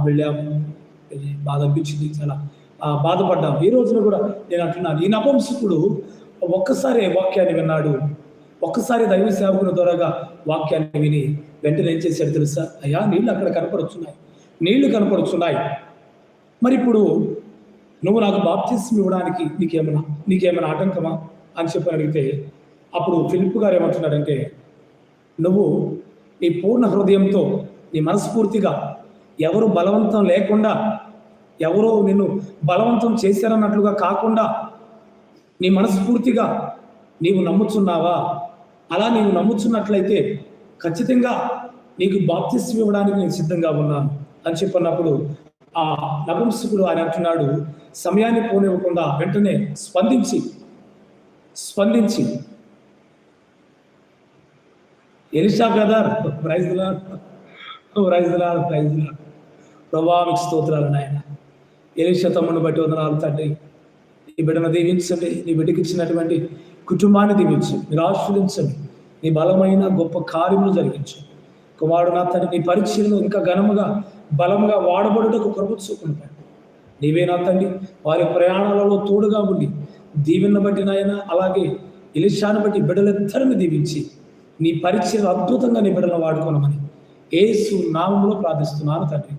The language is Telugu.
వెళ్ళాము, బాధ అనిపించింది, చాలా బాధపడ్డాము. ఈ రోజున కూడా నేను అంటున్నాను, ఈ నపుంసకుడు ఒక్కసారి వాక్యాన్ని విన్నాడు, ఒక్కసారి దైవ సేవకుని ద్వారాగా వాక్యాన్ని విని వెంటనే ఏం చేశాడు తెలుసా? అయ్యా, నీళ్ళు అక్కడ కనపడుతున్నాయి, నీళ్లు కనపడుతున్నాయి, మరి ఇప్పుడు నువ్వు నాకు బాప్తిస్మం ఇవ్వడానికి నీకేమైనా ఆటంకమా అని చెప్పని అడిగితే, అప్పుడు ఫిలిప్పు గారు ఏమంటున్నాడంటే, నువ్వు నీ పూర్ణ హృదయంతో, నీ మనస్ఫూర్తిగా, ఎవరు బలవంతం లేకుండా, ఎవరో నిన్ను బలవంతం చేశారన్నట్లుగా కాకుండా నీ మనస్ఫూర్తిగా నీవు నమ్ముచున్నావా? అలా నీవు నమ్ముచున్నట్లయితే ఖచ్చితంగా నీకు బాప్తిస్మం ఇవ్వడానికి నేను సిద్ధంగా ఉన్నాను అని చెప్పినప్పుడు ఆ నపుంసకుడు ఆయన అంటున్నాడు, సమయాన్ని పోనివ్వకుండా వెంటనే స్పందించి Elisha brother, praise the lord, ప్రభువా మీకు స్తోత్రాలు నాయన. ఎలీషా తమ్ముని బట్టి వందనాలు తండ్రి. నీ బిడ్డను దీవించండి, నీ బిడ్డకి ఇచ్చినటువంటి కుటుంబాన్ని దీవించండి, మీరు ఆశీర్వదించండి, నీ బలమైన గొప్ప కార్యములు జరిగించండి. కుమారుడు నా తండ్రి, నీ పరీక్షలను ఇంకా ఘనముగా బలముగా వాడబడుటకు కృప చూపుకుంటాను. నీవే నా తండ్రి వారి ప్రయాణాలలో తోడుగా ఉండి దీవెనను బట్టి నాయన, అలాగే ఎలీషాను బట్టి బిడ్డలిద్దరిని దీవించి నీ పరీక్షలు అద్భుతంగా నీ బిడ్డలను వాడుకోనమని యేసు నామములో ప్రార్థిస్తున్నాను తండ్రి.